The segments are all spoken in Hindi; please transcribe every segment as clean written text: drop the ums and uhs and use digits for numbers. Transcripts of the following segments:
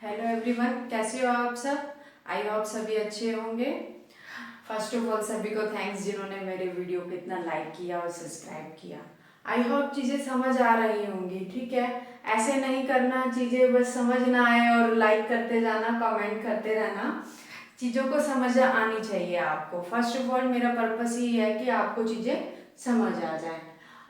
हेलो एवरीवन, कैसे हो आप सब। आई होप सभी अच्छे होंगे। फर्स्ट ऑफ ऑल सभी को थैंक्स जिन्होंने मेरे वीडियो को इतना लाइक किया और सब्सक्राइब किया। आई होप चीज़ें समझ आ रही होंगी। ठीक है, ऐसे नहीं करना, चीज़ें बस समझ ना आए और लाइक करते जाना, कमेंट करते रहना। चीज़ों को समझ आनी चाहिए आपको। फर्स्ट ऑफ ऑल मेरा पर्पस ही है कि आपको चीज़ें समझ आ जाए।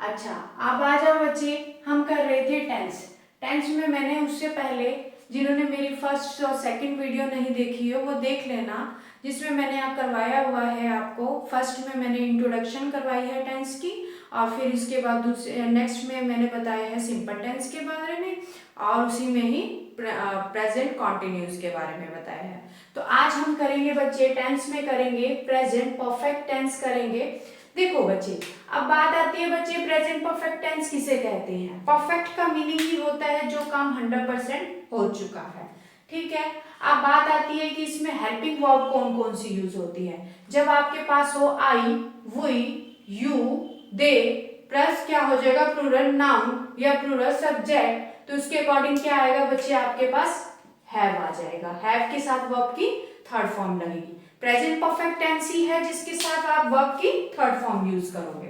अच्छा, अब आ जाओ बच्चे, हम कर रहे थे टेंस। टेंस में मैंने उससे पहले, जिन्होंने मेरी फर्स्ट और सेकंड वीडियो नहीं देखी हो वो देख लेना, जिसमें मैंने आप करवाया हुआ है। आपको फर्स्ट में मैंने इंट्रोडक्शन करवाई है टेंस की, और फिर इसके बाद दूसरे नेक्स्ट में मैंने बताया है सिंपल टेंस के बारे में, और उसी में ही प्रेजेंट कॉन्टिन्यूस के बारे में बताया है। तो आज हम करेंगे बच्चे, टेंस में करेंगे प्रेजेंट परफेक्ट टेंस करेंगे। देखो बच्चे, अब बात आती है बच्चे, प्रेजेंट परफेक्ट टेंस किसे कहते हैं। परफेक्ट का मीनिंग ही होता है जो काम 100% हो चुका है। ठीक है, अब बात आती है कि इसमें हेल्पिंग वर्ब कौन कौन सी यूज होती है। जब आपके पास हो आई, वी, यू, दे, प्लस क्या हो जाएगा प्लूरल नाउन या प्लूरल सब्जेक्ट, तो उसके अकॉर्डिंग क्या आएगा बच्चे, आपके पास हैव आ जाएगा। हैव के साथ वर्ब की थर्ड फॉर्म लगेगी। प्रेजेंट परफेक्ट टेंस ही है जिसके साथ आप वर्ब की थर्ड फॉर्म यूज करोगे।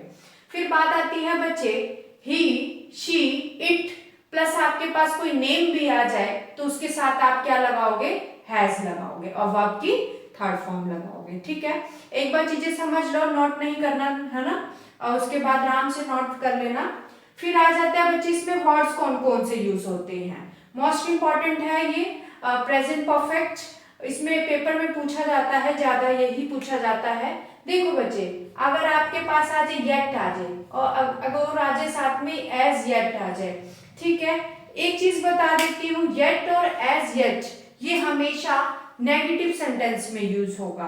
फिर बात आती है बच्चे, ही, शी, इट, प्लस आपके पास कोई नेम भी आ जाए तो उसके साथ आप क्या लगाओगे, हैज लगाओगे और वर्ब की थर्ड फॉर्म लगाओगे। ठीक है, एक बार चीजें समझ लो, नोट नहीं करना है ना, और उसके बाद आराम से नोट कर लेना। फिर आ जाता है बच्चे, इसमें वर्ड्स कौन कौन से यूज होते हैं। मोस्ट इंपॉर्टेंट है ये प्रेजेंट परफेक्ट। इसमें पेपर में पूछा जाता है, ज्यादा यही पूछा जाता है। देखो बच्चे, अगर आपके पास आ जाए येट आ जाए, और अगर आ जाए साथ में एज येट आ जाए, ठीक है। एक चीज बता देती हूँ, येट और एज येट ये हमेशा नेगेटिव सेंटेंस में यूज होगा।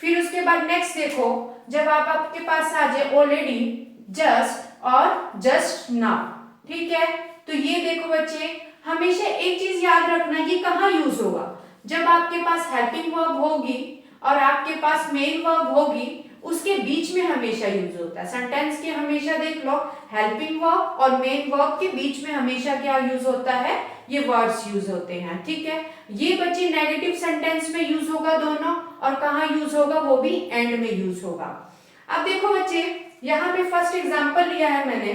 फिर उसके बाद नेक्स्ट देखो, जब आपके पास आ जाए ऑलरेडी, जस्ट और जस्ट नाउ, ठीक है। तो ये देखो बच्चे, हमेशा एक चीज याद रखना, ये कहाँ यूज होगा, जब आपके पास हेल्पिंग वर्ब होगी और आपके पास मेन वर्ब होगी, उसके बीच में हमेशा यूज होता है। सेंटेंस के हमेशा देख लो, हेल्पिंग वर्ब और मेन वर्ब के बीच में हमेशा क्या यूज होता है, ये वर्ड्स यूज होते हैं। ठीक है, ये बच्चे नेगेटिव सेंटेंस में यूज होगा दोनों, और कहाँ यूज होगा, वो भी एंड में यूज होगा। अब देखो बच्चे, यहाँ पे फर्स्ट एग्जांपल लिया है मैंने,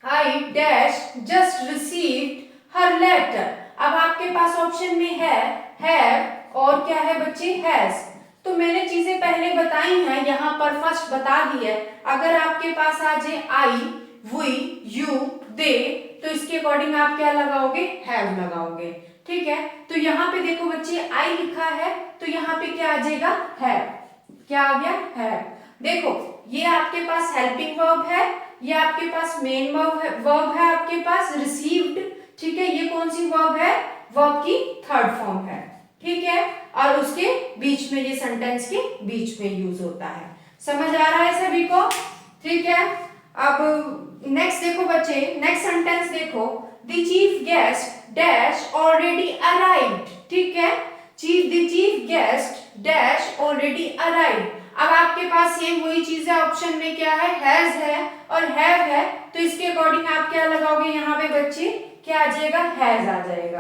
I dash just received her letter. अब आपके पास ऑप्शन में है हैव और क्या है बच्चे, हैज। तो मैंने चीजें पहले बताई हैं, यहाँ पर फर्स्ट बता दी है। अगर आपके पास आ जाए आई, वी, यू, दे, तो इसके अकॉर्डिंग आप क्या लगाओगे, हैव लगाओगे। ठीक है, तो यहाँ पे देखो बच्चे, आई लिखा है तो यहाँ पे क्या आ जाएगा, हैव। क्या आ गया, हैव। देखो, ये आपके पास हेल्पिंग वर्ब है, ये आपके पास मेन वर्ब है आपके पास रिसीव्ड। ठीक है, ये कौन सी वर्ब है, वर्ब की थर्ड फॉर्म है। ठीक है, और उसके बीच में, ये सेंटेंस के बीच में यूज होता है। समझ आ रहा है सभी को। ठीक है, अब नेक्स्ट देखो बच्चे, नेक्स्ट सेंटेंस देखो, the chief guest dash already arrived. ठीक है, the chief guest dash already arrived. अब आपके पास सेम वही चीज है, ऑप्शन में क्या है, हैज है और हैव है, तो इसके अकॉर्डिंग आप क्या लगाओगे यहाँ पे बच्चे, क्या आ जाएगा, हैज आ जाएगा।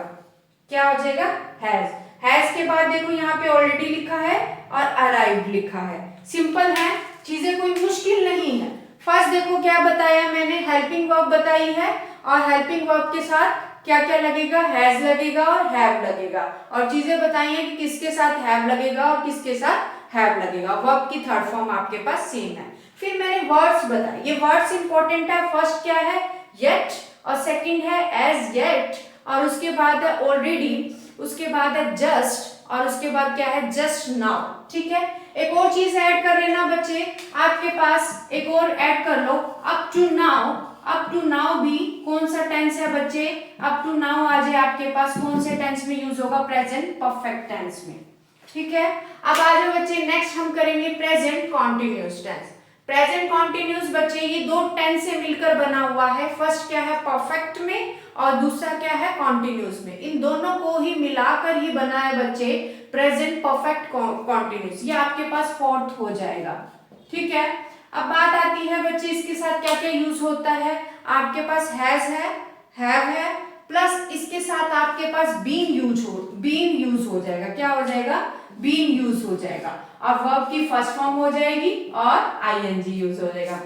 क्या आ जाएगा, हैज। हैज के बाद देखो यहाँ पे ऑलरेडी लिखा है और अराइव्ड लिखा है। सिंपल है, चीजें कोई मुश्किल नहीं है। फर्स्ट देखो क्या बताया मैंने, हेल्पिंग वर्ब बताई है, और हेल्पिंग वर्ब के साथ क्या क्या लगेगा, हैज लगेगा और हैव लगेगा, और चीजें बताई हैं कि किसके साथ हैव लगेगा और किसके साथ हैव लगेगा। वर्ब की थर्ड फॉर्म आपके पास सेम है। फिर मैंने वर्ड्स बताए, ये वर्ड्स इंपॉर्टेंट है। फर्स्ट क्या है, येट, और सेकंड है एज येट, और उसके बाद है ऑलरेडी, उसके बाद है जस्ट, और उसके बाद क्या है, जस्ट नाउ। ठीक है, एक और चीज ऐड कर लेना बच्चे, आपके पास एक और ऐड कर लो, up to now. Up to now भी कौन सा टेंस है बच्चे, अप टू नाउ आ जाए आपके पास, कौन से टेंस में यूज होगा, प्रेजेंट परफेक्ट टेंस में। ठीक है, अब आ जाओ बच्चे, नेक्स्ट हम करेंगे present continuous tense. Present continuous बच्चे ये दो टेंस से मिलकर बना हुआ है। फर्स्ट क्या है, परफेक्ट में, और दूसरा क्या है, कॉन्टिन्यूस में। इन दोनों को ही मिलाकर ही बना है बच्चे प्रेजेंट परफेक्ट कॉन्टिन्यूस। ये आपके पास फोर्थ हो जाएगा। ठीक है, अब बात आती है बच्चे, इसके साथ क्या क्या यूज होता है। आपके पास हैज है, हैव है, प्लस इसके साथ आपके पास बीन यूज बीन यूज हो जाएगा। क्या हो जाएगा? बीन यूज हो जाएगा। अब वर्ब की फर्स्ट फॉर्म हो जाएगी और आईएनजी यूज हो जाएगा।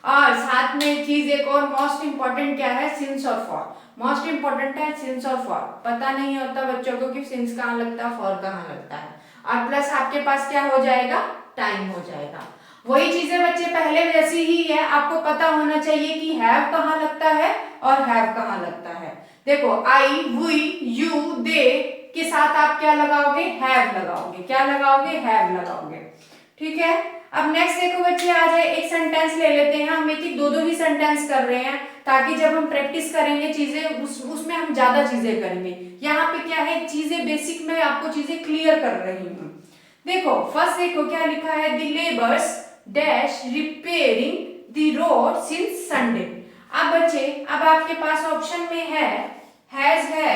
और साथ में चीज एक और मोस्ट इंपॉर्टेंट क्या है? सिंस और फॉर। मोस्ट इंपॉर्टेंट है सिंस और फॉर। पता नहीं होता बच्चों को कि सिंस कहाँ लगता है, फॉर कहाँ लगता है। और प्लस आपके पास क्या हो जाएगा? टाइम हो जाएगा। वही चीजें बच्चे पहले जैसी ही है, आपको पता होना चाहिए कि हैव कहाँ लगता है और हैव कहाँ लगता है। देखो आई, वी, यू, दे के साथ आप क्या लगाओगे? हैव लगाओगे। क्या लगाओगे? हैव लगाओगे। ठीक है। अब नेक्स्ट देखो बच्चे, आ जाए एक सेंटेंस ले लेते हैं। हम एक दो ही सेंटेंस कर रहे हैं ताकि जब हम प्रैक्टिस करेंगे चीजें उसमें हम ज्यादा चीजें करेंगे। यहाँ पे क्या है, चीजें बेसिक में आपको चीजें क्लियर कर रही हूँ। देखो फर्स्ट देखो क्या लिखा है, the labours dash repairing the road since Sunday. अब बच्चे, अब आपके पास ऑप्शन में है हैज है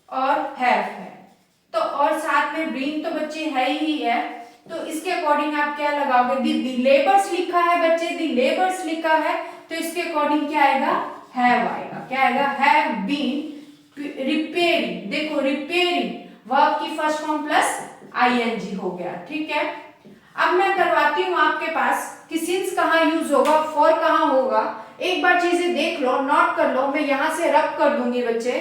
और हैव है, तो और साथ में बीन तो बच्चे है ही है, तो इसके अकॉर्डिंग आप क्या लगाओगे? द लेबर्स लिखा है बच्चे, द लेबर्स लिखा है, तो इसके अकॉर्डिंग क्या आएगा? हैव आएगा। क्या आएगा? Have been repairing. देखो रिपेयरिंग वर्ब की फर्स्ट फॉर्म प्लस आईएनजी हो गया। ठीक है। अब मैं करवाती हूँ आपके पास कि सिंस कहाँ यूज होगा, फॉर कहाँ होगा। एक बार चीजें देख लो, नोट कर लो। मैं यहाँ से रब कर दूंगी बच्चे,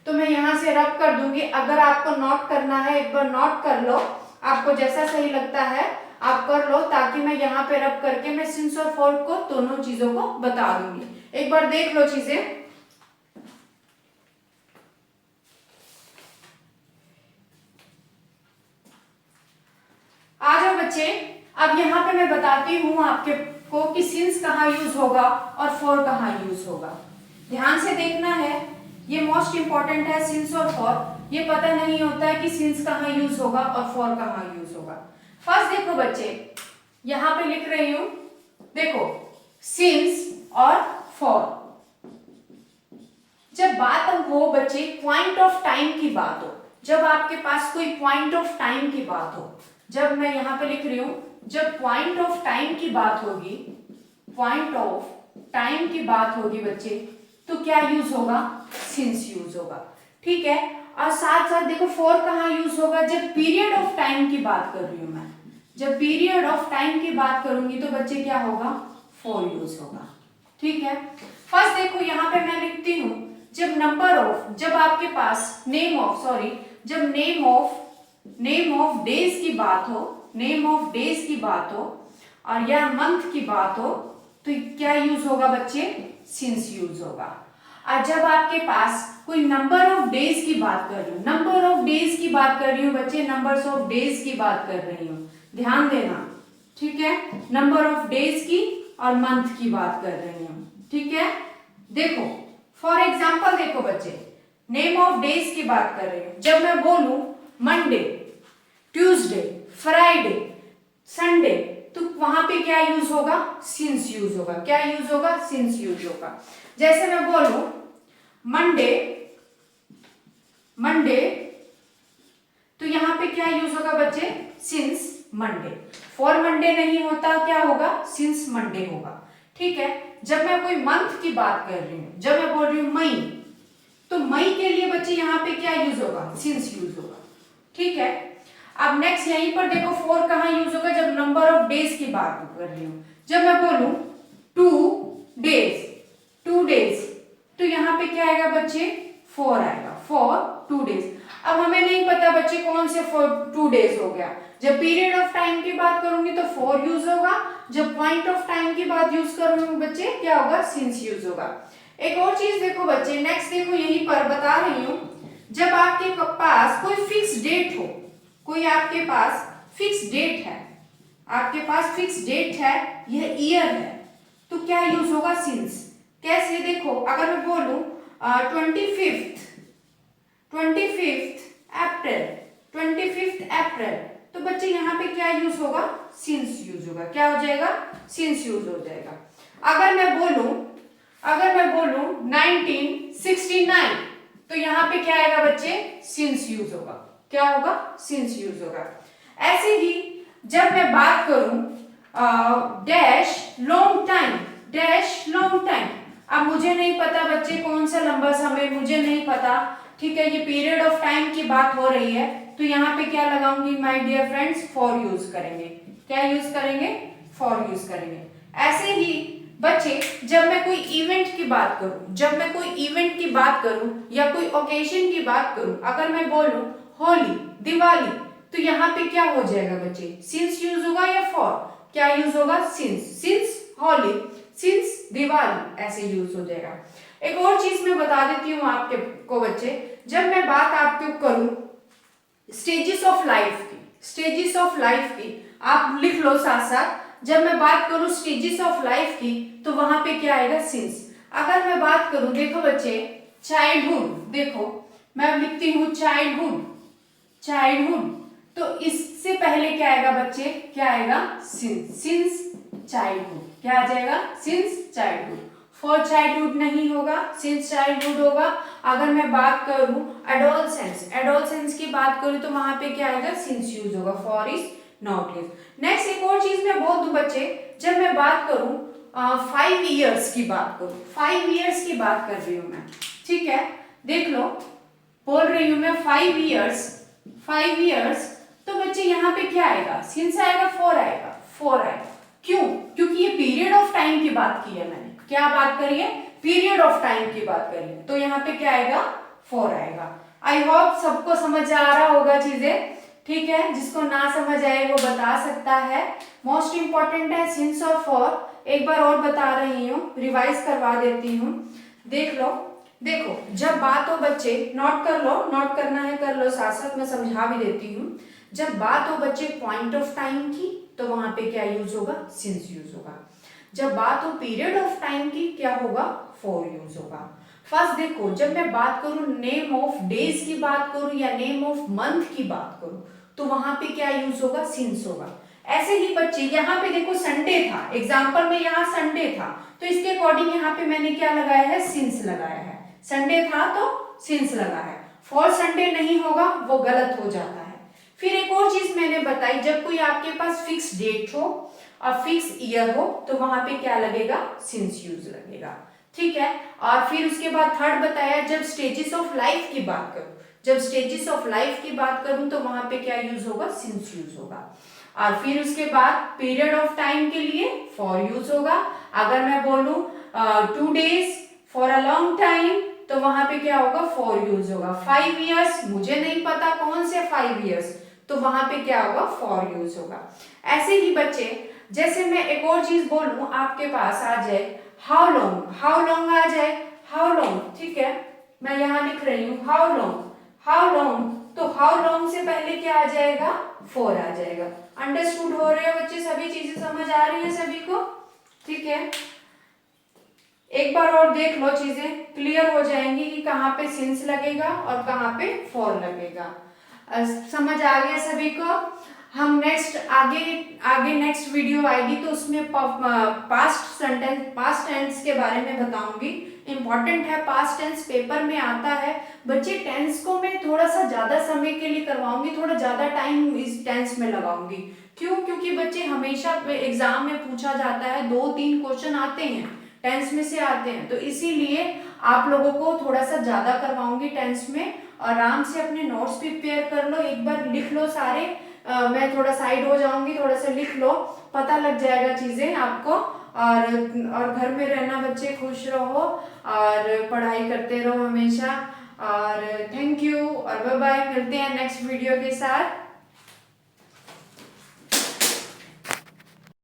तो मैं यहाँ से रब कर दूंगी। अगर आपको नोट करना है एक बार नोट कर लो, आपको जैसा सही लगता है आप कर लो, ताकि मैं यहाँ पे रब करके मैं सिंस और फॉर को दोनों चीजों को बता दूंगी। एक बार देख लो चीजें। आ जाओ बच्चे, अब यहाँ पे मैं बताती हूँ आपके को कि सिंस कहाँ यूज होगा और फॉर कहाँ यूज होगा। ध्यान से देखना है, ये मोस्ट इंपॉर्टेंट है सिंस और फॉर। ये पता नहीं होता है कि सिंस कहाँ यूज होगा और फॉर कहाँ यूज होगा। फर्स्ट देखो बच्चे, यहाँ पे लिख रही हूँ, देखो सिंस और फॉर। जब बात हो बच्चे पॉइंट ऑफ टाइम की बात हो, जब आपके पास कोई पॉइंट ऑफ टाइम की बात हो, जब मैं यहाँ पे लिख रही हूं, जब पॉइंट ऑफ टाइम की बात होगी, पॉइंट ऑफ टाइम की बात होगी बच्चे, तो क्या यूज होगा? सिंस यूज होगा। ठीक है। और साथ साथ देखो फॉर कहाँ यूज होगा? जब पीरियड ऑफ टाइम की बात कर रही हूं मैं, जब पीरियड ऑफ टाइम की बात करूंगी तो बच्चे क्या होगा? फॉर यूज होगा। ठीक है। फर्स्ट देखो यहाँ पे मैं लिखती हूँ, जब नंबर ऑफ, जब आपके पास नेम ऑफ, सॉरी, जब नेम ऑफ डेज की बात हो, नेम ऑफ डेज की बात हो और या मंथ की बात हो, तो क्या यूज होगा बच्चे? सिंस यूज होगा। और जब आपके पास कोई नंबर ऑफ डेज की बात कर रही हूँ, नंबर ऑफ डेज की बात कर रही हूँ बच्चे, नंबर्स ऑफ डेज की बात कर रही हूँ, ध्यान देना। ठीक है। नंबर ऑफ डेज की और मंथ की बात कर रही हूँ। ठीक है। देखो फॉर एग्जाम्पल देखो बच्चे, नेम ऑफ डेज की बात कर रही हूँ। जब मैं बोलूं मंडे, ट्यूसडे, फ्राइडे, संडे, तो वहां पे क्या यूज होगा? सिंस यूज होगा। क्या यूज होगा? सिंस यूज होगा। जैसे मैं बोलूं मंडे, तो यहां पे क्या यूज होगा बच्चे? Since Monday. फॉर मंडे नहीं होता, क्या होगा? सिंस मंडे होगा। ठीक है। जब मैं कोई मंथ की बात कर रही हूं, जब मैं बोल रही हूं मई, तो मई के लिए बच्चे यहाँ पे क्या यूज होगा? सिंस यूज होगा। ठीक है। अब नेक्स्ट यहीं पर देखो फॉर कहाँ यूज होगा? जब नंबर ऑफ डेज की बात कर रही हूँ, जब मैं बोलूं 2 डेज, तो यहाँ पे क्या आएगा बच्चे? फॉर आएगा, फॉर 2 डेज। अब हमें नहीं पता बच्चे कौन से फॉर 2 डेज हो गया। जब पीरियड ऑफ टाइम की बात करूंगी तो फॉर यूज होगा, जब पॉइंट ऑफ टाइम की बात यूज करूंगी बच्चे क्या होगा? सिंस यूज होगा। एक और चीज देखो बच्चे, नेक्स्ट देखो यहीं पर बता रही हूं, जब आपके पास कोई फिक्स डेट हो, कोई आपके पास फिक्स डेट है, आपके पास फिक्स डेट है, यह ईयर है, तो क्या यूज होगा? सिंस। कैसे? देखो अगर मैं बोलूं 25th अप्रैल, तो बच्चे यहाँ पे क्या यूज होगा? सिंस यूज होगा। क्या हो जाएगा? सिंस यूज हो जाएगा। अगर मैं बोलूं 1969, तो यहाँ पे क्या आएगा बच्चे? सिंस यूज होगा। क्या होगा? सिंस यूज होगा। ऐसे ही जब मैं बात करूं डैश लॉन्ग टाइम, अब मुझे नहीं पता बच्चे कौन सा लंबा समय, मुझे नहीं पता, ठीक है, ये पीरियड ऑफ टाइम की बात हो रही है, तो यहाँ पे क्या लगाऊंगी my dear friends, for use करेंगे। क्या यूज करेंगे, फॉर यूज करेंगे। ऐसे ही बच्चे जब मैं कोई इवेंट की बात करूं, जब मैं कोई इवेंट की बात करूं या कोई ओकेजन की बात करूं, अगर मैं बोलूं होली, दिवाली, तो यहाँ पे क्या हो जाएगा बच्चे, सिंस यूज होगा या फॉर, क्या यूज होगा, since, since Holi, since Diwali, ऐसे यूज हो जाएगा। एक और चीज मैं बता देती हूँ आपके को बच्चे, जब मैं बात आपको करूं स्टेजेस ऑफ लाइफ की, स्टेजेस ऑफ लाइफ की, आप लिख लो साथ साथ, जब मैं बात करूं स्टेजेस ऑफ लाइफ की तो वहां पे क्या आएगा, सिंस। अगर मैं बात करूं, देखो बच्चे, चाइल्डहुड, देखो मैं लिखती हूं चाइल्डहुड, चाइल्डहुड, तो इससे पहले क्या आएगा बच्चे, क्या आएगा, सिंस, सिंस चाइल्डहुड, क्या आ जाएगा, सिंस चाइल्डहुड। फॉर चाइल्डहुड नहीं होगा, सिंस चाइल्डहुड होगा। अगर मैं बात करूं एडोलसेंस, एडोलसेंस की बात करूं तो वहां पे क्या आएगा, सिंस यूज होगा, for is not use. Next एक और चीज मैं बोल दूं बच्चे, जब मैं बात करूं 5 इयर्स की बात करूं, 5 इयर्स की बात कर रही हूं मैं, ठीक है, देख लो, बोल रही हूं मैं 5 इयर्स, 5 इयर्स, तो बच्चे यहाँ पे क्या आएगा, सिंस आएगा, फॉर आएगा, फॉर आएगा। क्यों, क्योंकि ये पीरियड ऑफ टाइम की बात की है मैंने, क्या बात करी है, पीरियड ऑफ टाइम की बात करी है, तो यहाँ पे क्या आएगा, फॉर आएगा। आई होप सबको समझ आ रहा होगा चीजें, ठीक है, जिसको ना समझ आए वो बता सकता है। मोस्ट इंपॉर्टेंट है सिंस और फॉर। एक बार और बता रही हूँ, रिवाइज करवा देती हूँ, देख लो, देखो जब बात हो बच्चे, नोट कर लो, नोट करना है कर लो, साथ साथ मैं समझा भी देती हूँ। जब बात हो बच्चे पॉइंट ऑफ टाइम की तो वहां पे क्या यूज होगा, सिंस यूज होगा। जब बात हो पीरियड ऑफ टाइम की क्या होगा, फॉर यूज होगा। फर्स्ट देखो, जब मैं बात करूं नेम ऑफ डेज की बात करूं या नेम ऑफ मंथ की बात करूं तो वहां पे क्या यूज होगा, सिंस होगा। ऐसे ही बच्चे यहाँ पे देखो संडे था, एग्जाम्पल में यहाँ संडे था, तो इसके अकॉर्डिंग यहाँ पे मैंने क्या लगाया है, सिंस लगाया है। संडे था तो सिंस लगा है, फॉर संडे नहीं होगा, वो गलत हो जाता है। फिर एक और चीज मैंने बताई, जब कोई आपके पास फिक्स डेट हो और फिक्स ईयर हो तो वहां पे क्या लगेगा, सिंस यूज लगेगा, ठीक है। और फिर उसके बाद थर्ड बताया, जब स्टेजेस ऑफ लाइफ की बात करूं, जब स्टेजेस ऑफ लाइफ की बात करूं तो वहां पे क्या यूज होगा, सिंस यूज होगा। और फिर उसके बाद पीरियड ऑफ टाइम के लिए फॉर यूज होगा। अगर मैं बोलूं 2 days for a long time तो वहां पे क्या होगा, फॉर यूज होगा। 5 इयर्स, मुझे नहीं पता कौन से 5 इयर्स, तो वहां पे क्या होगा, फॉर यूज होगा। ऐसे ही बच्चे, जैसे मैं एक और चीज बोलूं, आपके पास आ जाए हाउ लॉन्ग, हाउ लॉन्ग आ जाए, हाउ लॉन्ग, ठीक है, मैं यहाँ लिख रही हूँ हाउ लॉन्ग, हाउ लॉन्ग, तो हाउ लॉन्ग से पहले क्या आ जाएगा, फॉर आ जाएगा। अंडरस्टूड हो रहे हैं बच्चे, सभी चीजें समझ आ रही है सभी को, ठीक है। एक बार और देख लो, चीजें क्लियर हो जाएंगी कि कहाँ पे सिंस लगेगा और कहाँ पे फॉर लगेगा। समझ आ गया सभी को। हम नेक्स्ट आगे नेक्स्ट वीडियो आएगी तो उसमें पास्ट सेंटेंस, पास्ट टेंस के बारे में बताऊंगी। इंपॉर्टेंट है, पास्ट टेंस पेपर में आता है बच्चे। टेंस को मैं थोड़ा सा ज्यादा समय के लिए करवाऊंगी, थोड़ा ज्यादा टाइम इस टेंस में लगाऊंगी। क्यों, क्योंकि बच्चे हमेशा एग्जाम में पूछा जाता है, 2-3 क्वेश्चन आते हैं टेंस में से आते हैं, तो इसीलिए आप लोगों को थोड़ा सा ज्यादा करवाऊंगी टेंस में। आराम से अपने नोट्स प्रिपेयर कर लो, एक बार लिख लो सारे। मैं थोड़ा साइड हो जाऊंगी, थोड़ा सा लिख लो, पता लग जाएगा चीजें आपको। और घर में रहना बच्चे, खुश रहो और पढ़ाई करते रहो हमेशा। और थैंक यू और बाय बाय, मिलते हैं नेक्स्ट वीडियो के साथ।